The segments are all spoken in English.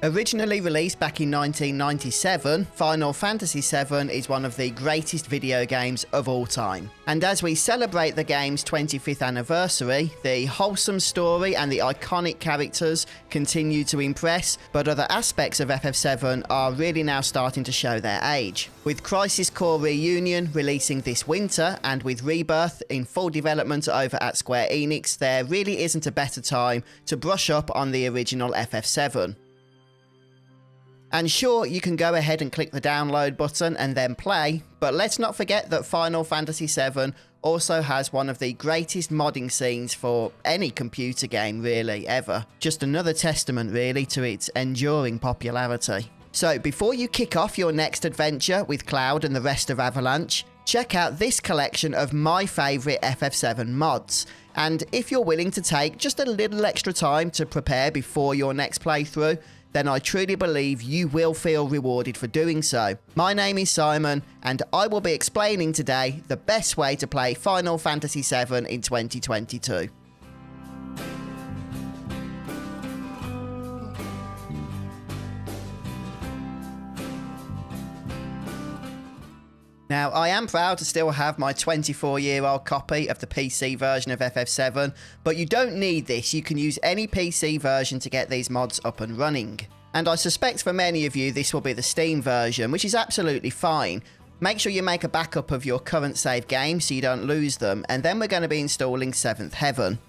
Originally released back in 1997, Final Fantasy VII is one of the greatest video games of all time. And as we celebrate the game's 25th anniversary, the wholesome story and the iconic characters continue to impress, but other aspects of FF7 are really now starting to show their age. With Crisis Core Reunion releasing this winter, and with Rebirth in full development over at Square Enix, there really isn't a better time to brush up on the original FF7. And sure, you can go ahead and click the download button and then play, but let's not forget that Final Fantasy VII also has one of the greatest modding scenes for any computer game really, ever. Just another testament really to its enduring popularity. So before you kick off your next adventure with Cloud and the rest of Avalanche, check out this collection of my favourite FF7 mods. And if you're willing to take just a little extra time to prepare before your next playthrough, then I truly believe you will feel rewarded for doing so. My name is Simon, and I will be explaining today the best way to play Final Fantasy VII in 2022. Now, I am proud to still have my 24-year-old copy of the PC version of FF7, but you don't need this. You can use any PC version to get these mods up and running. And I suspect for many of you this will be the Steam version, which is absolutely fine. Make sure you make a backup of your current save game so you don't lose them, and then we're going to be installing Seventh Heaven.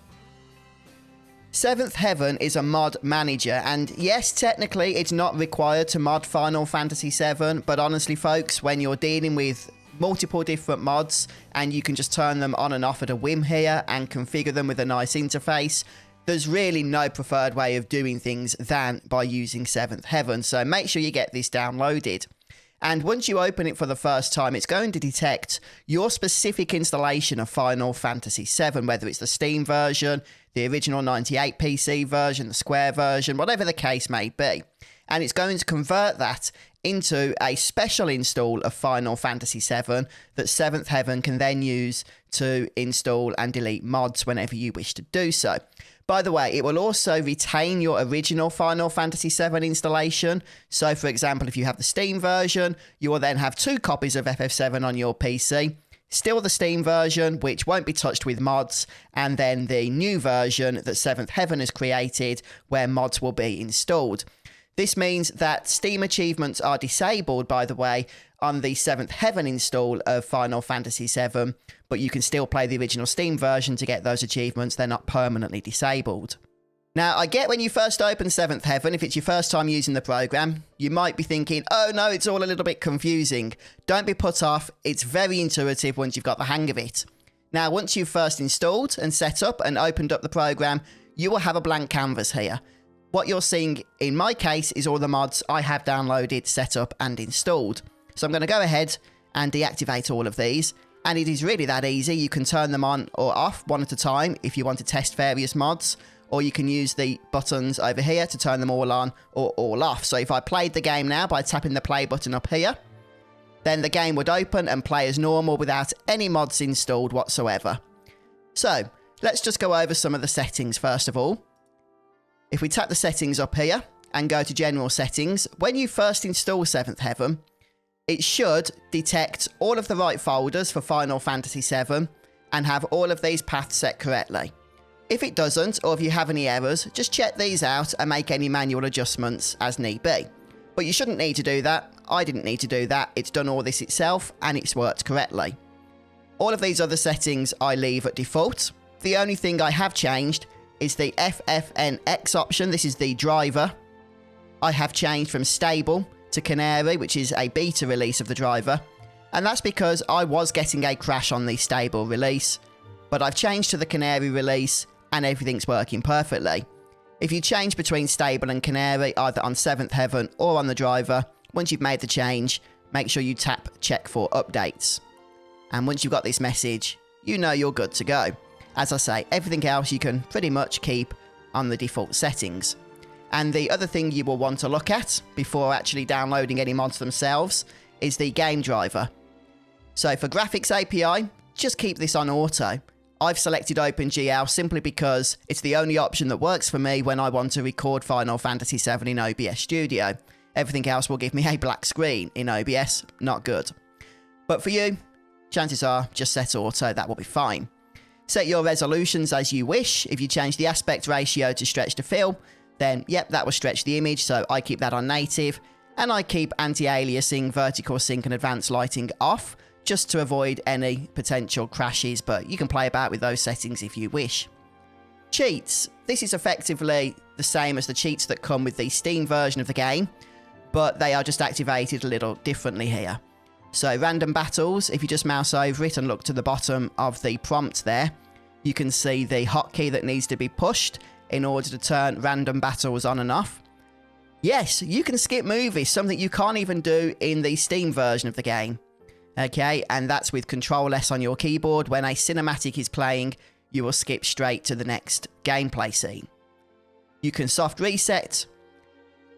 Seventh Heaven is a mod manager, and yes, technically it's not required to mod Final Fantasy VII, but honestly folks, when you're dealing with multiple different mods and you can just turn them on and off at a whim here and configure them with a nice interface, there's really no preferred way of doing things than by using Seventh Heaven, so make sure you get this downloaded. And once you open it for the first time, it's going to detect your specific installation of Final Fantasy VII, whether it's the Steam version, the original 98 PC version, the Square version, whatever the case may be. And it's going to convert that into a special install of Final Fantasy VII that Seventh Heaven can then use to install and delete mods whenever you wish to do so. By the way, it will also retain your original Final Fantasy VII installation. So, for example, if you have the Steam version, you will then have 2 copies of FF7 on your PC. Still the Steam version, which won't be touched with mods, and then the new version that Seventh Heaven has created, where mods will be installed. This means that Steam achievements are disabled, by the way, on the Seventh Heaven install of Final Fantasy VII, but you can still play the original Steam version to get those achievements. They're not permanently disabled. Now, I get when you first open Seventh Heaven, if it's your first time using the program, you might be thinking, oh no, it's all a little bit confusing. Don't be put off, it's very intuitive once you've got the hang of it. Now, once you've first installed and set up and opened up the program, you will have a blank canvas here. What you're seeing in my case is all the mods I have downloaded, set up and installed. So I'm going to go ahead and deactivate all of these, and it is really that easy. You can turn them on or off one at a time if you want to test various mods, or you can use the buttons over here to turn them all on or all off. So if I played the game now by tapping the play button up here, then the game would open and play as normal without any mods installed whatsoever. So let's just go over some of the settings first of all. If we tap the settings up here and go to general settings, when you first install Seventh Heaven, it should detect all of the right folders for Final Fantasy VII and have all of these paths set correctly. If it doesn't, or if you have any errors, just check these out and make any manual adjustments as need be. But you shouldn't need to do that. I didn't need to do that. It's done all this itself and it's worked correctly. All of these other settings I leave at default. The only thing I have changed is the FFNX option. This is the driver. I have changed from stable to Canary, which is a beta release of the driver, and that's because I was getting a crash on the stable release, but I've changed to the Canary release and everything's working perfectly. If you change between stable and Canary, either on Seventh Heaven or on the driver, once you've made the change, make sure you tap check for updates. And once you've got this message, you know you're good to go. As I say, everything else you can pretty much keep on the default settings. And the other thing you will want to look at before actually downloading any mods themselves is the game driver. So for graphics API, just keep this on auto. I've selected OpenGL simply because it's the only option that works for me when I want to record Final Fantasy VII in OBS Studio. Everything else will give me a black screen in OBS, not good. But for you, chances are just set auto, that will be fine. Set your resolutions as you wish. If you change the aspect ratio to stretch to fill, then yep, that will stretch the image, so I keep that on native. And I keep anti-aliasing, vertical sync and advanced lighting off, just to avoid any potential crashes, but you can play about with those settings if you wish. Cheats. This is effectively the same as the cheats that come with the Steam version of the game, but they are just activated a little differently here. So random battles, if you just mouse over it and look to the bottom of the prompt there, you can see the hotkey that needs to be pushed in order to turn random battles on and off. Yes, you can skip movies, something you can't even do in the Steam version of the game. Okay, and that's with Control S on your keyboard. When a cinematic is playing, you will skip straight to the next gameplay scene. You can soft reset.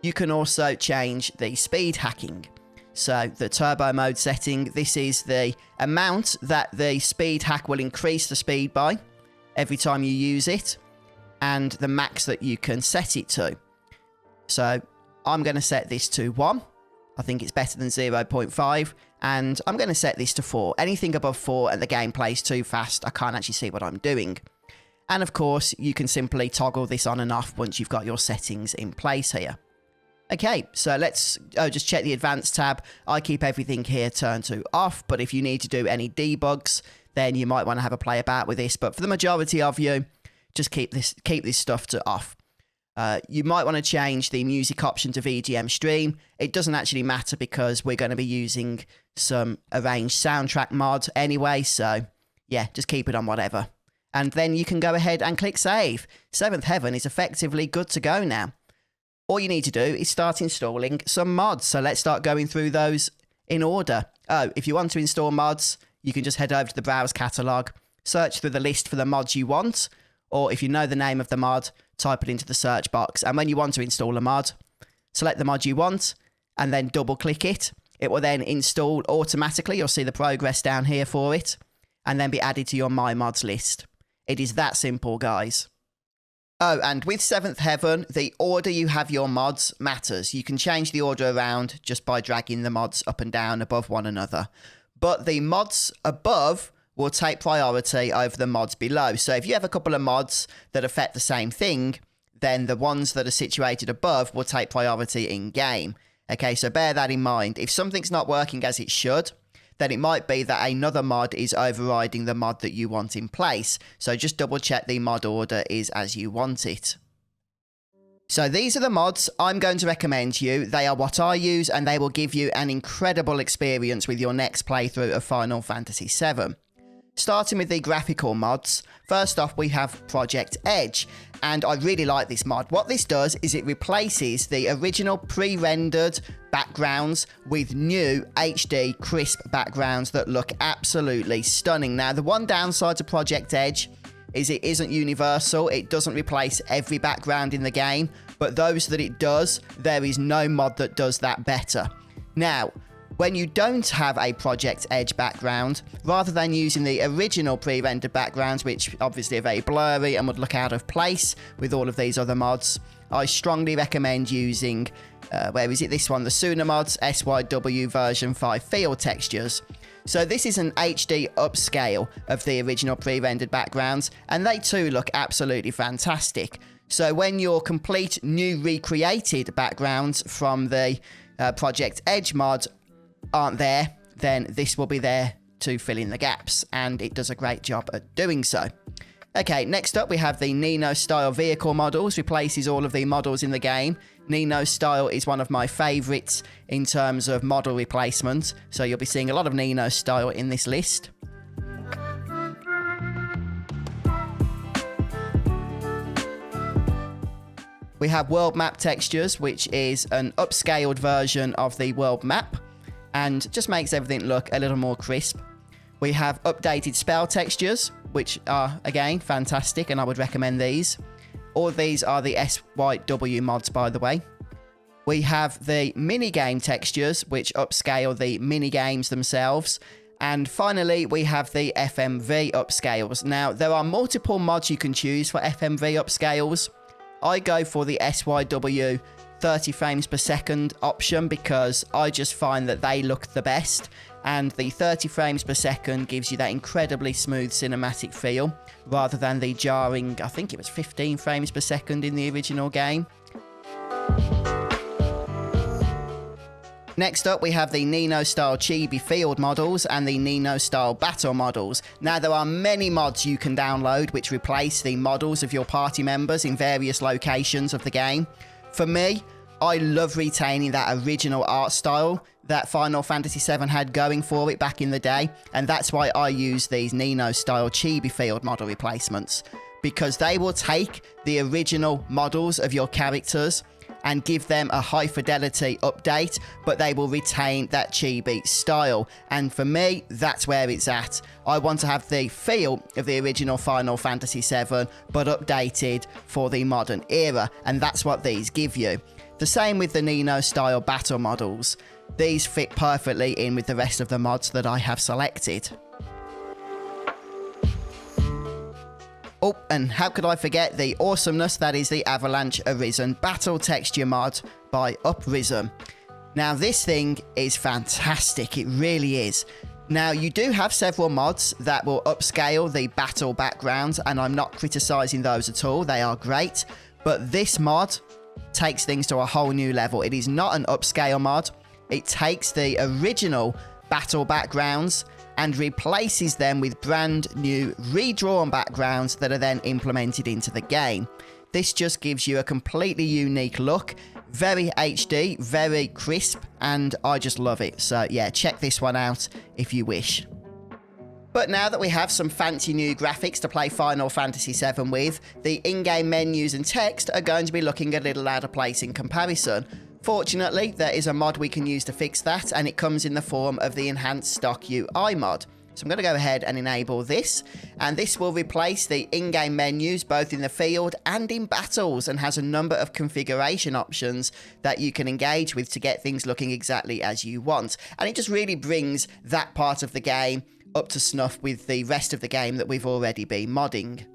You can also change the speed hacking. So the turbo mode setting, this is the amount that the speed hack will increase the speed by every time you use it, and the max that you can set it to. So I'm going to set this to 1. I think it's better than 0.5. And I'm going to set this to 4. Anything above 4 and the game plays too fast, I can't actually see what I'm doing. And of course, you can simply toggle this on and off once you've got your settings in place here. Okay, so let's just check the advanced tab. I keep everything here turned to off, but if you need to do any debugs, then you might want to have a play about with this. But for the majority of you, just keep this stuff to off. You might want to change the music option to VGM stream. It doesn't actually matter because we're going to be using some arranged soundtrack mod anyway, so yeah, just keep it on whatever. And then you can go ahead and click save. Seventh Heaven is effectively good to go now. All you need to do is start installing some mods. So let's start going through those in order. Oh, if you want to install mods, you can just head over to the browse catalog, search through the list for the mods you want, or if you know the name of the mod, type it into the search box. And when you want to install a mod, select the mod you want and then double click it. It will then install automatically. You'll see the progress down here for it and then be added to your My Mods list. It is that simple, guys. Oh, and with Seventh Heaven, the order you have your mods matters. You can change the order around just by dragging the mods up and down above one another. But the mods above will take priority over the mods below. So if you have a couple of mods that affect the same thing, then the ones that are situated above will take priority in-game. Okay, so bear that in mind. If something's not working as it should, then it might be that another mod is overriding the mod that you want in place. So just double check the mod order is as you want it. So these are the mods I'm going to recommend to you. They are what I use and they will give you an incredible experience with your next playthrough of Final Fantasy VII. Starting with the graphical mods, first off we have Project Edge, and I really like this mod. What this does is it replaces the original pre-rendered backgrounds with new HD crisp backgrounds that look absolutely stunning. Now the one downside to Project Edge is it isn't universal. It doesn't replace every background in the game, but those that it does, there is no mod that does that better. Now, when you don't have a Project Edge background, rather than using the original pre-rendered backgrounds, which obviously are very blurry and would look out of place with all of these other mods, I strongly recommend using, where is it, this one, the Suna Mods SYW version 5 field textures. So this is an HD upscale of the original pre-rendered backgrounds, and they too look absolutely fantastic. So when your complete new recreated backgrounds from the Project Edge mod aren't there, then this will be there to fill in the gaps, and it does a great job at doing so. Okay, next up we have the Nino style vehicle models, replaces all of the models in the game. Nino style is one of my favourites in terms of model replacement, so you'll be seeing a lot of Nino style in this list. We have world map textures, which is an upscaled version of the world map, and just makes everything look a little more crisp. We have updated spell textures, which are, again, fantastic, and I would recommend these. All of these are the SYW mods, by the way. We have the minigame textures, which upscale the minigames themselves, And finally, we have the FMV upscales. Now, there are multiple mods you can choose for FMV upscales. I go for the SYW 30 frames per second option because I just find that they look the best. And the 30 frames per second gives you that incredibly smooth cinematic feel, rather than the jarring, I think it was 15 frames per second in the original game. Next up, we have the Nino-style chibi field models and the Nino-style battle models. Now, there are many mods you can download which replace the models of your party members in various locations of the game. For me, I love retaining that original art style that Final Fantasy VII had going for it back in the day, and that's why I use these Nino-style chibi field model replacements, because they will take the original models of your characters and give them a high fidelity update, but they will retain that chibi style. And for me, that's where it's at. I want to have the feel of the original Final Fantasy VII, but updated for the modern era, and that's what these give you. The same with the Nino style battle models. These fit perfectly in with the rest of the mods that I have selected. Oh, and how could I forget the awesomeness that is the Avalanche Arisen Battle Texture mod by Uprism. Now, this thing is fantastic, it really is. Now, you do have several mods that will upscale the battle backgrounds, and I'm not criticising those at all, they are great. But this mod takes things to a whole new level. It is not an upscale mod, it takes the original battle backgrounds and replaces them with brand new redrawn backgrounds that are then implemented into the game. This just gives you a completely unique look, very HD, very crisp, and I just love it. So yeah, check this one out if you wish. But now that we have some fancy new graphics to play Final Fantasy VII with, the in-game menus and text are going to be looking a little out of place in comparison. Fortunately, there is a mod we can use to fix that, and it comes in the form of the Enhanced Stock UI mod. So I'm going to go ahead and enable this, and this will replace the in-game menus both in the field and in battles, and has a number of configuration options that you can engage with to get things looking exactly as you want. And it just really brings that part of the game up to snuff with the rest of the game that we've already been modding.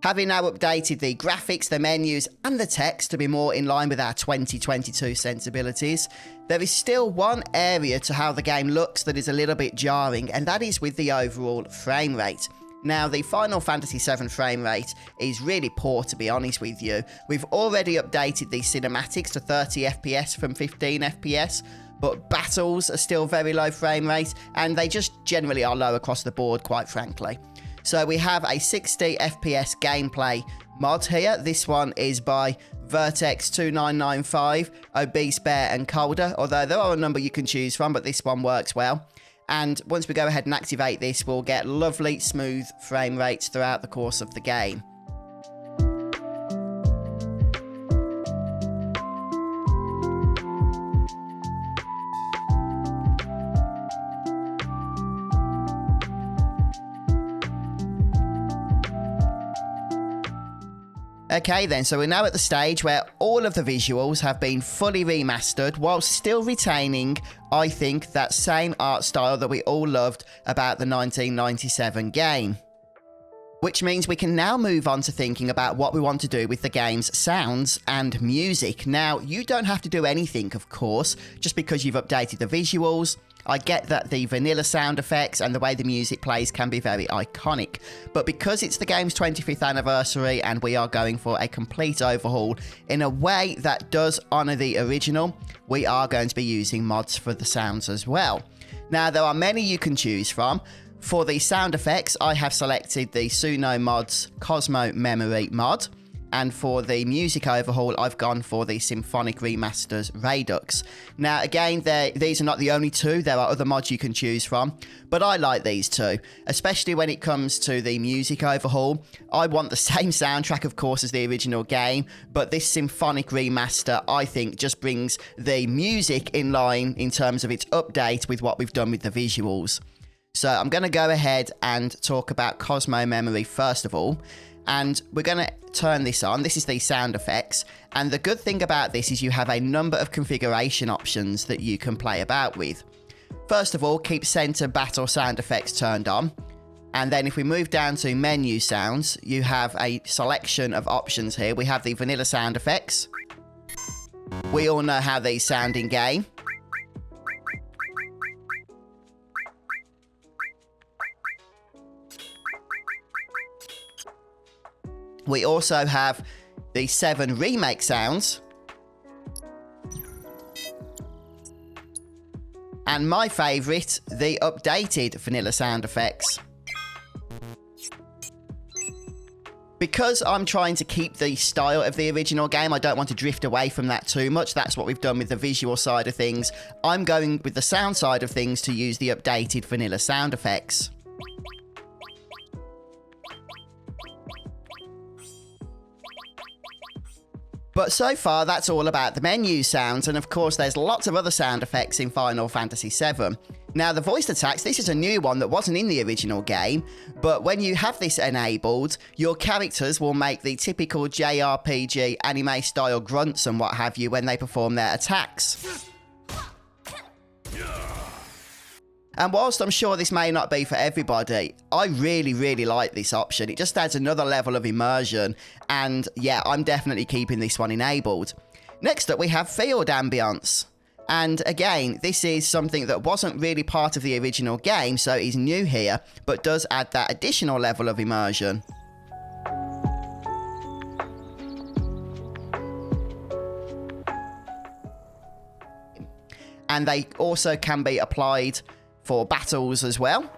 Having now updated the graphics, the menus and the text to be more in line with our 2022 sensibilities, there is still one area to how the game looks that is a little bit jarring, and that is with the overall frame rate. Now, the Final Fantasy VII frame rate is really poor, to be honest with you. We've already updated the cinematics to 30 FPS from 15 FPS, but battles are still very low frame rate, and they just generally are low across the board, quite frankly. So we have a 60 FPS gameplay mod here. This one is by Vertex2995, Obese Bear and Colder, although there are a number you can choose from, but this one works well. And once we go ahead and activate this, we'll get lovely smooth frame rates throughout the course of the game. Okay then, so we're now at the stage where all of the visuals have been fully remastered while still retaining, I think, that same art style that we all loved about the 1997 game. Which means we can now move on to thinking about what we want to do with the game's sounds and music. Now, you don't have to do anything, of course, just because you've updated the visuals. I get that the vanilla sound effects and the way the music plays can be very iconic, but because it's the game's 25th anniversary and we are going for a complete overhaul in a way that does honour the original, we are going to be using mods for the sounds as well. Now, there are many you can choose from. For the sound effects, I have selected the Suno Mods Cosmo Memory mod. And for the music overhaul, I've gone for the Symphonic Remasters Redux. Now, again, these are not the only two. There are other mods you can choose from, but I like these two, especially when it comes to the music overhaul. I want the same soundtrack, of course, as the original game, but this Symphonic Remaster, I think, just brings the music in line in terms of its update with what we've done with the visuals. So I'm going to go ahead and talk about Cosmo Memory first of all. And we're going to turn this on. This is the sound effects. And the good thing about this is you have a number of configuration options that you can play about with. First of all, keep center battle sound effects turned on. And then if we move down to menu sounds, you have a selection of options here. We have the vanilla sound effects. We all know how these sound in game. We also have the 7 Remake sounds. And my favourite, the updated vanilla sound effects. Because I'm trying to keep the style of the original game, I don't want to drift away from that too much. That's what we've done with the visual side of things. I'm going with the sound side of things to use the updated vanilla sound effects. But so far, that's all about the menu sounds, and of course there's lots of other sound effects in Final Fantasy VII. Now, the voiced attacks, this is a new one that wasn't in the original game, but when you have this enabled, your characters will make the typical JRPG anime-style grunts and what have you when they perform their attacks. And whilst I'm sure this may not be for everybody, I really, really like this option. It just adds another level of immersion, and yeah, I'm definitely keeping this one enabled. Next up, we have field ambience. And again, this is something that wasn't really part of the original game, so it is new here, but does add that additional level of immersion. And they also can be applied for battles as well.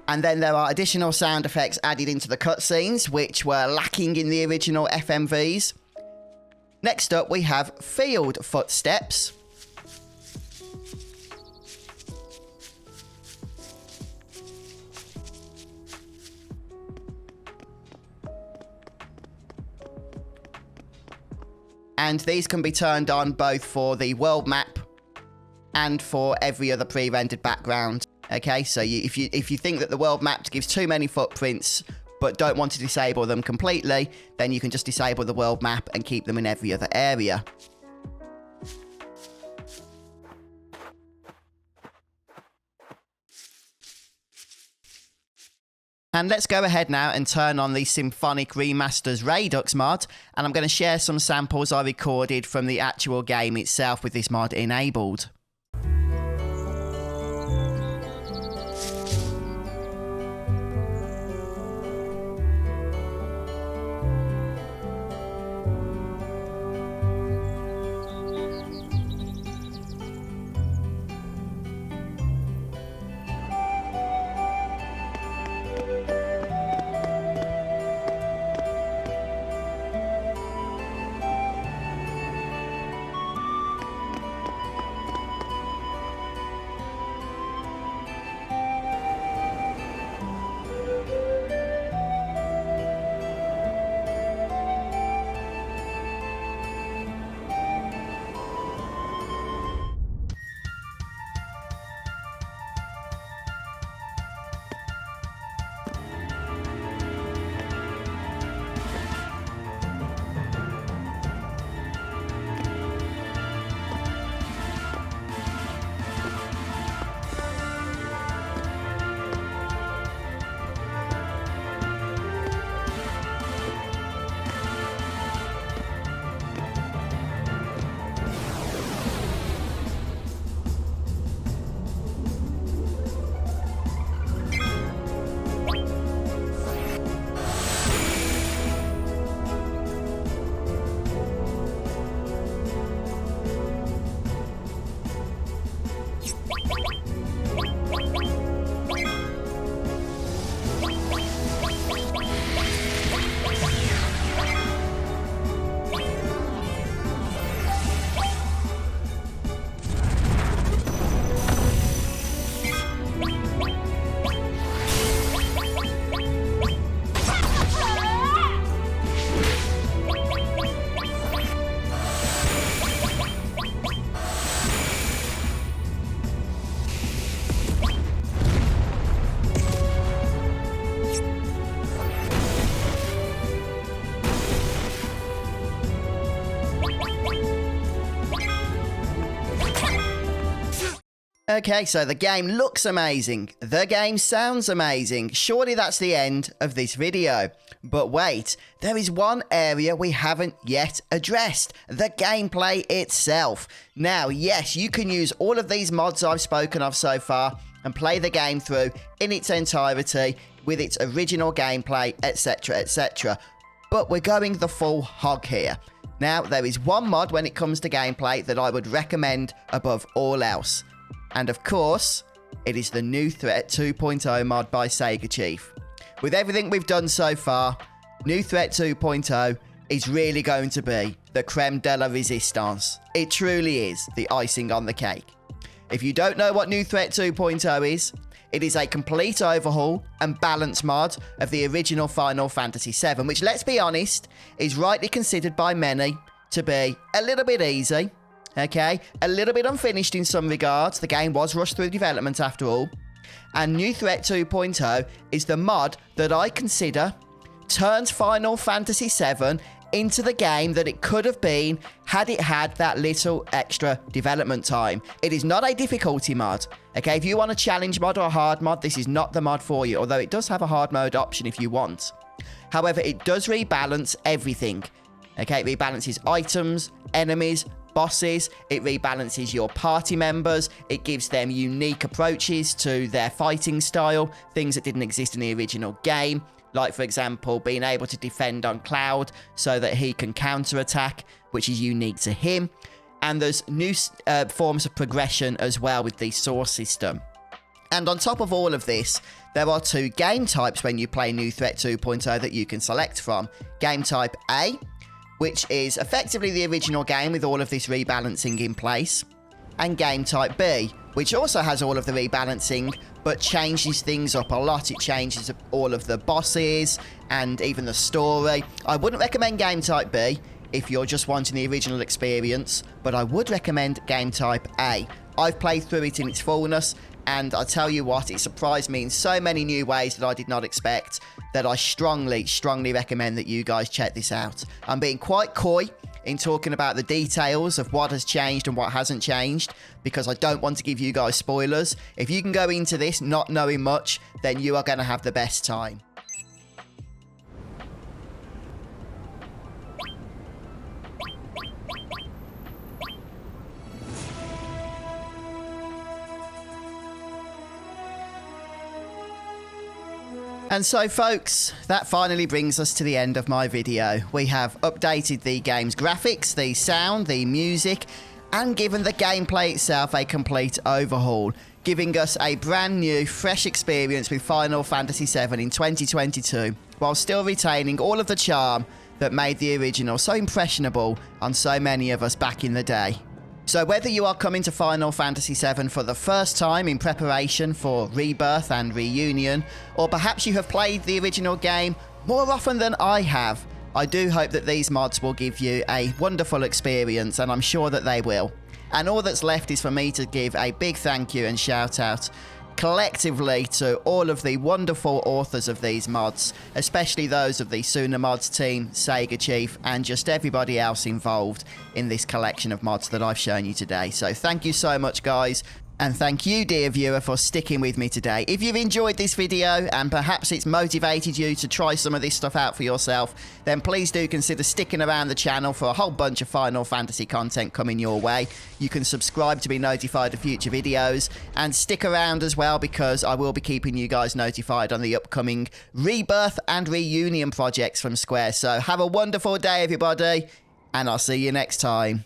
And then there are additional sound effects added into the cutscenes, which were lacking in the original FMVs. Next up, we have field footsteps. And these can be turned on both for the world map and for every other pre-rendered background. Okay, so if you think that the world map gives too many footprints but don't want to disable them completely, then you can just disable the world map and keep them in every other area. And let's go ahead now and turn on the Symphonic Remasters Redux mod, and I'm going to share some samples I recorded from the actual game itself with this mod enabled. Okay, so the game looks amazing. The game sounds amazing. Surely that's the end of this video. But wait, there is one area we haven't yet addressed. The gameplay itself. Now, yes, you can use all of these mods I've spoken of so far and play the game through in its entirety with its original gameplay, etc, etc. But we're going the full hog here. Now, there is one mod when it comes to gameplay that I would recommend above all else. And of course, it is the New Threat 2.0 mod by Sega Chief. With everything we've done so far, New Threat 2.0 is really going to be the creme de la resistance. It truly is the icing on the cake. If you don't know what New Threat 2.0 is, it is a complete overhaul and balance mod of the original Final Fantasy VII, which, let's be honest, is rightly considered by many to be a little bit easy. Okay, a little bit unfinished in some regards. The game was rushed through development after all. And New Threat 2.0 is the mod that I consider turns Final Fantasy VII into the game that it could have been had it had that little extra development time. It is not a difficulty mod. Okay, if you want a challenge mod or a hard mod, this is not the mod for you, although it does have a hard mode option if you want. However, it does rebalance everything. Okay, it rebalances items, enemies, bosses, it rebalances your party members, it gives them unique approaches to their fighting style, things that didn't exist in the original game, like for example being able to defend on Cloud so that he can counterattack, which is unique to him. And there's new forms of progression as well with the source system. And on top of all of this, there are two game types when you play New Threat 2.0 that you can select from. Game type A, which is effectively the original game with all of this rebalancing in place, and game type B, which also has all of the rebalancing, but changes things up a lot. It changes all of the bosses and even the story. I wouldn't recommend game type B if you're just wanting the original experience, but I would recommend game type A. I've played through it in its fullness, and I tell you what, it surprised me in so many new ways that I did not expect, that I strongly, strongly recommend that you guys check this out. I'm being quite coy in talking about the details of what has changed and what hasn't changed, because I don't want to give you guys spoilers. If you can go into this not knowing much, then you are going to have the best time. And so folks, that finally brings us to the end of my video. We have updated the game's graphics, the sound, the music, and given the gameplay itself a complete overhaul, giving us a brand new, fresh experience with Final Fantasy VII in 2022, while still retaining all of the charm that made the original so impressionable on so many of us back in the day. So whether you are coming to Final Fantasy VII for the first time in preparation for Rebirth and Reunion, or perhaps you have played the original game more often than I have, I do hope that these mods will give you a wonderful experience, and I'm sure that they will. And all that's left is for me to give a big thank you and shout out collectively to all of the wonderful authors of these mods, especially those of the Suna Mods team, Sega Chief, and just everybody else involved in this collection of mods that I've shown you today. So thank you so much, guys. And thank you, dear viewer, for sticking with me today. If you've enjoyed this video and perhaps it's motivated you to try some of this stuff out for yourself, then please do consider sticking around the channel for a whole bunch of Final Fantasy content coming your way. You can subscribe to be notified of future videos, and stick around as well because I will be keeping you guys notified on the upcoming Rebirth and Reunion projects from Square. So have a wonderful day, everybody, and I'll see you next time.